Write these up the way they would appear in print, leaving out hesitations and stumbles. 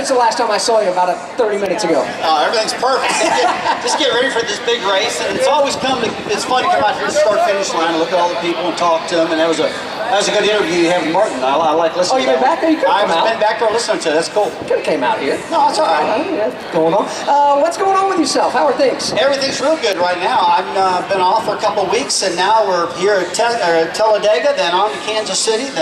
When's the last time I saw you? About 30 minutes ago. Everything's perfect. Just get ready for this big race, and it's fun to come out here to the start-finish line and look at all the people and talk to them. And that was a good interview you had with Martin. I like listening. Oh, you've been back there? You could have come out. I've been back there listening to it. That's cool. You could have came out here. No, it's all right. What's going on? What's going on with yourself? How are things? Everything's real good right now. I've been off for a couple of weeks, and now we're here at Talladega, then on to Kansas City,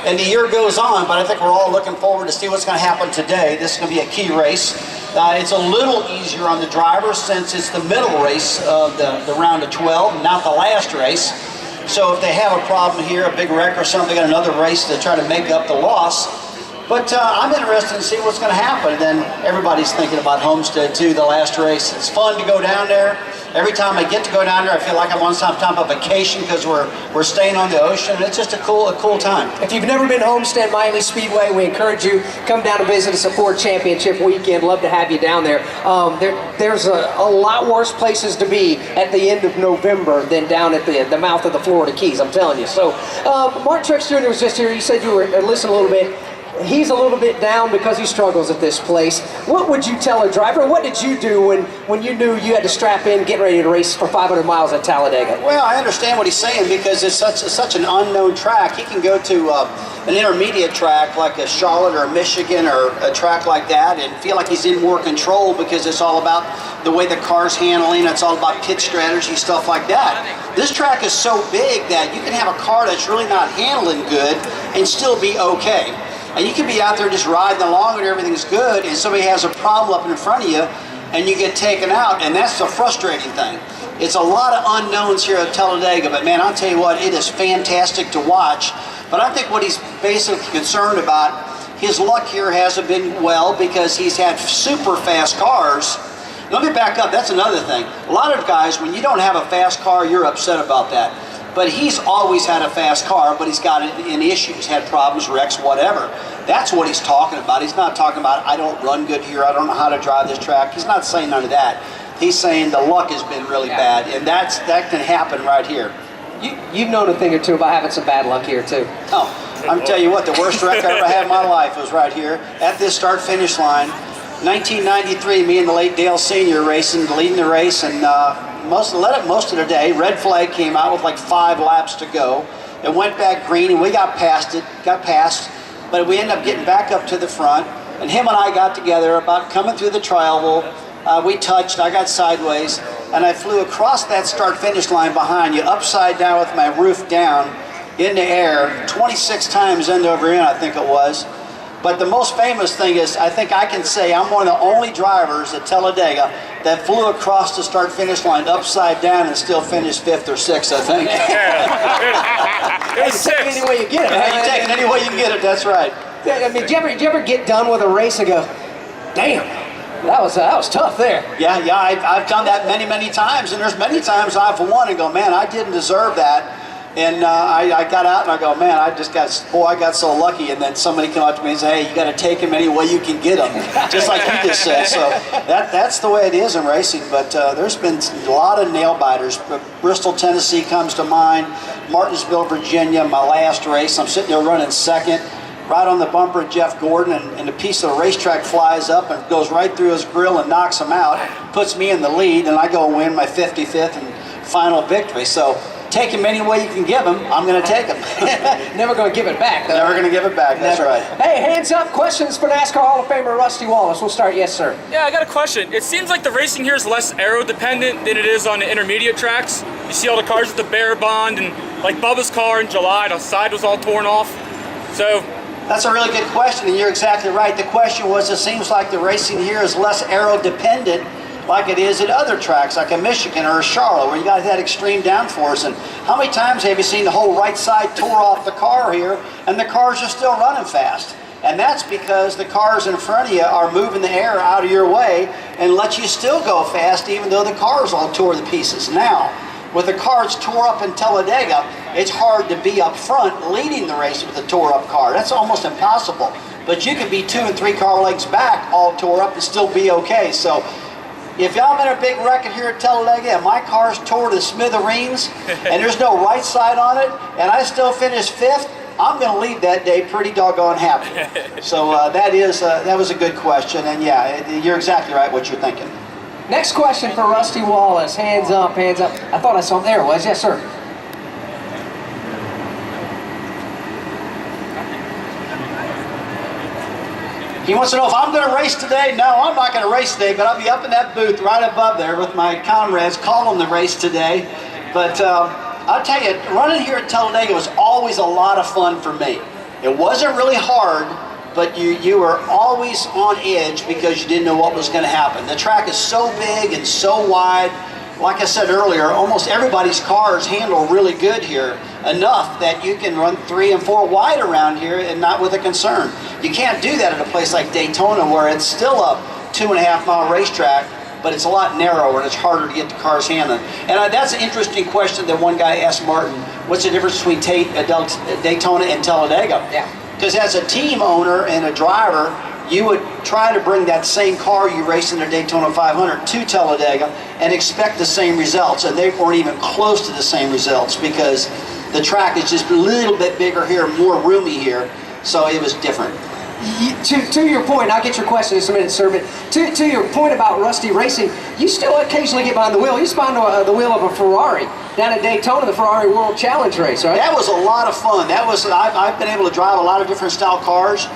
and the year goes on, but I think we're all looking forward to see what's going to happen today. This is going to be a key race. It's a little easier on the drivers since it's the middle race of the round of 12, not the last race. So if they have a problem here, a big wreck or something, they got another race to try to make up the loss. But I'm interested in seeing what's going to happen. And then everybody's thinking about Homestead too, the last race. It's fun to go down there. Every time I get to go down there, I feel like I'm on some type of vacation because we're staying on the ocean. It's just a cool time. If you've never been to Homestead Miami Speedway, we encourage you come down and visit us at Ford Championship Weekend. Love to have you down there. There's a lot worse places to be at the end of November than down at the mouth of the Florida Keys. I'm telling you. So Martin Truex Jr. was just here. You said you were listening a little bit. He's a little bit down because he struggles at this place. What would you tell a driver? What did you do when you knew you had to strap in, get ready to race for 500 miles at Talladega? Well, I understand what he's saying because it's such an unknown track. He can go to an intermediate track like a Charlotte or a Michigan or a track like that and feel like he's in more control because it's all about the way the car's handling. It's all about pit strategy, stuff like that. This track is so big that you can have a car that's really not handling good and still be okay. And you can be out there just riding along and everything's good, and somebody has a problem up in front of you, and you get taken out, and that's the frustrating thing. It's a lot of unknowns here at Talladega, but man, I'll tell you what, it is fantastic to watch. But I think what he's basically concerned about, his luck here hasn't been well because he's had super fast cars. Let me back up, that's another thing. A lot of guys, when you don't have a fast car, you're upset about that. But he's always had a fast car, but he's got it in issues, had problems, wrecks, whatever. That's what he's talking about. He's not talking about, I don't run good here, I don't know how to drive this track.'s not saying none of that. He's saying the luck has been really bad, and that can happen right here. You've known a thing or two about having some bad luck here, too. Oh, I'm telling you what, the worst wreck I ever had in my life was right here at this start-finish line. 1993, me and the late Dale Sr. leading the race, and most of the day. Red flag came out with like 5 laps to go. It went back green, and we got past, but we ended up getting back up to the front, and him and I got together about coming through the tri-oval. We touched, I got sideways, and I flew across that start-finish line behind you, upside down with my roof down, in the air, 26 times end over end, I think it was. But the most famous thing is, I think I can say I'm one of the only drivers at Talladega that flew across the start-finish line upside down and still finished 5th or 6th, I think. You take it any way you get it. Yeah, you take it any way you can get it, that's right. I mean, did you ever get done with a race and go, damn, that was tough there? Yeah, I've done that many times, and there's many times I've won and go, man, I didn't deserve that. And I got out and I go, man, I got so lucky. And then somebody came up to me and said, hey, you got to take him any way you can get him, just like you just said. So that's the way it is in racing. But there's been a lot of nail biters. Bristol, Tennessee comes to mind. Martinsville, Virginia, my last race. I'm sitting there running second, right on the bumper of Jeff Gordon, and a piece of the racetrack flies up and goes right through his grill and knocks him out, puts me in the lead, and I go and win my 55th and final victory. So take him any way you can give him, I'm going to take him. Never going to give it back, though. Never going to give it back, that's right. Hey, hands up, questions for NASCAR Hall of Famer Rusty Wallace. We'll start, yes, sir. Yeah, I got a question. It seems like the racing here is less aero-dependent than it is on the intermediate tracks. You see all the cars with the bare bond, and like Bubba's car in July, the side was all torn off. So that's a really good question, and you're exactly right. The question was, it seems like the racing here is less aero-dependent like it is at other tracks, like a Michigan or a Charlotte, where you got that extreme downforce. And how many times have you seen the whole right side tore off the car here, and the cars are still running fast? And that's because the cars in front of you are moving the air out of your way and let you still go fast, even though the car's all tore to pieces. Now, with the cars tore up in Talladega, it's hard to be up front leading the race with a tore up car. That's almost impossible. But you can be 2 and 3 car lengths back, all tore up, and still be okay. So if y'all been a big wreck here at Talladega and my car's tore to smithereens and there's no right side on it and I still finish 5th, I'm going to leave that day pretty doggone happy. So that was a good question, and yeah, you're exactly right what you're thinking. Next question for Rusty Wallace. Hands up, hands up. I thought I saw him. There it was. Yes, sir. He wants to know if I'm going to race today. No, I'm not going to race today, but I'll be up in that booth right above there with my comrades calling the race today. But I'll tell you, running here at Talladega was always a lot of fun for me. It wasn't really hard, but you were always on edge because you didn't know what was going to happen. The track is so big and so wide. Like I said earlier, almost everybody's cars handle really good here, enough that you can run 3 and 4 wide around here and not with a concern. You can't do that at a place like Daytona where it's still a 2.5-mile racetrack, but it's a lot narrower and it's harder to get the cars handling. And that's an interesting question that one guy asked Martin, what's the difference between Daytona and Talladega? Yeah. Because as a team owner and a driver, you would try to bring that same car you raced in the Daytona 500 to Talladega and expect the same results, and they weren't even close to the same results because the track is just a little bit bigger here, more roomy here, so it was different. To your point, I'll get your question in a minute, sir, but to your point about Rusty racing, you still occasionally get behind the wheel. You used to behind the wheel of a Ferrari down at Daytona, the Ferrari World Challenge race, right? That was a lot of fun. I've been able to drive a lot of different style cars.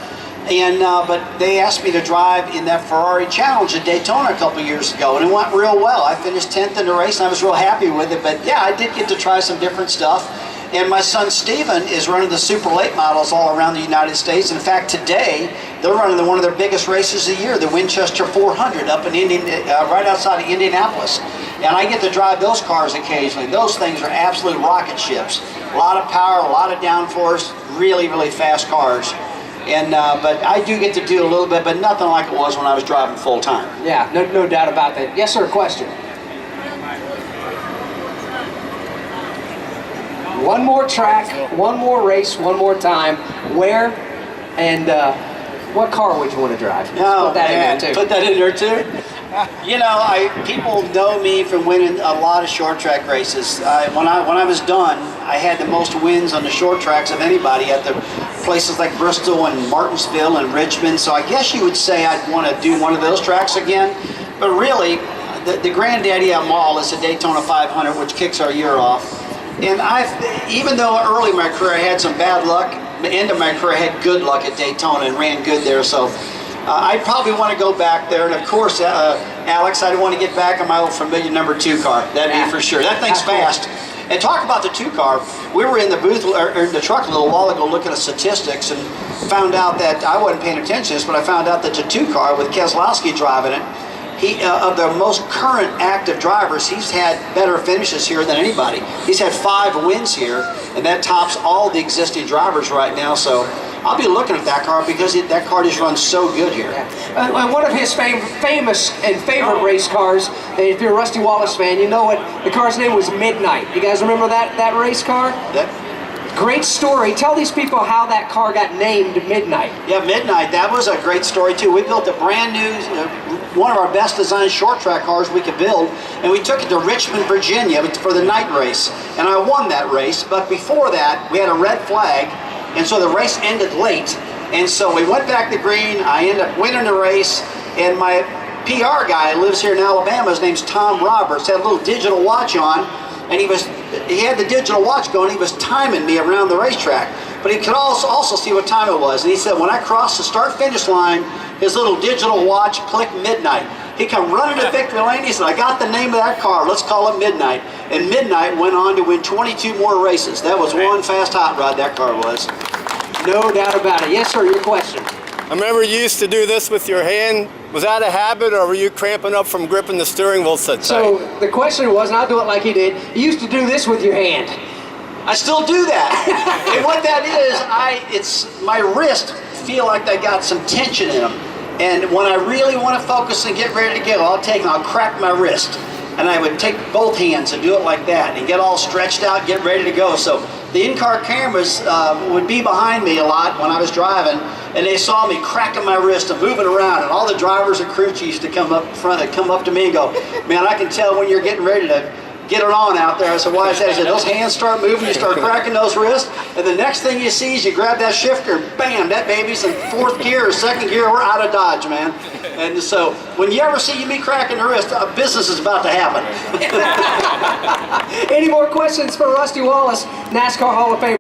And but they asked me to drive in that Ferrari Challenge at Daytona a couple years ago, and it went real well. I finished 10th in the race, and I was real happy with it. But yeah, I did get to try some different stuff. And my son Steven is running the super late models all around the United States. In fact, today they're running one of their biggest races of the year, the Winchester 400 up in right outside of Indianapolis. And I get to drive those cars occasionally. Those things are absolute rocket ships. A lot of power, a lot of downforce, really, really fast cars. And but I do get to do a little bit, but nothing like it was when I was driving full time. Yeah, no doubt about that. Yes, sir, question. One more track, one more race, one more time. Where and what car would you want to drive? Oh, put that man, in there too. put that in there too. You know, people know me from winning a lot of short track races. When I was done, I had the most wins on the short tracks of anybody at the places like Bristol and Martinsville and Richmond. So I guess you would say I'd want to do one of those tracks again. But really, the granddaddy of them all is the Daytona 500, which kicks our year off. And even though early in my career I had some bad luck, the end of my career I had good luck at Daytona and ran good there. So I'd probably want to go back there. And of course, Alex, I'd want to get back on my old familiar number 2 car. That'd be for sure. That thing's fast. And talk about the 2 car. We were in the booth, or in the truck a little while ago looking at statistics and found out that, I wasn't paying attention to this, but I found out that the 2 car with Keselowski driving it, of the most current active drivers, he's had better finishes here than anybody. He's had 5 wins here, and that tops all the existing drivers right now. So I'll be looking at that car because that car just runs so good here. One of his famous and favorite race cars, if you're a Rusty Wallace fan, you know what the car's name was, Midnight. You guys remember that race car? Great story. Tell these people how that car got named Midnight. Yeah, Midnight, that was a great story too. We built a brand new, one of our best designed short track cars we could build, and we took it to Richmond, Virginia for the night race. And I won that race, but before that, we had a red flag, and so the race ended late. And so we went back to green, I ended up winning the race, and my PR guy lives here in Alabama, his name's Tom Roberts, had a little digital watch on, and he had the digital watch going, he was timing me around the racetrack. But he could also see what time it was. And he said when I crossed the start-finish line, his little digital watch clicked Midnight. He come running to victory lane, he said, I got the name of that car, let's call it Midnight. And Midnight went on to win 22 more races. That was one fast hot rod, that car was. No doubt about it. Yes, sir, your question. I remember you used to do this with your hand. Was that a habit, or were you cramping up from gripping the steering wheel so tight? So the question was, and I'll do it like he did, you used to do this with your hand. I still do that. And what that is, it's my wrist feel like they got some tension in them. And when I really want to focus and get ready to go, I'll crack my wrist. And I would take both hands and do it like that and get all stretched out, get ready to go. So the in-car cameras would be behind me a lot when I was driving, and they saw me cracking my wrist and moving around, and all the drivers and crew chiefs to come up front, come up to me and go, man, I can tell when you're getting ready to get it on out there. I said, why is that? He said, those hands start moving, you start cracking those wrists, and the next thing you see is you grab that shifter, and bam, that baby's in 4th gear or 2nd gear, we're out of Dodge, man. And so, when you ever see me cracking the wrist, business is about to happen. Any more questions for Rusty Wallace, NASCAR Hall of Fame?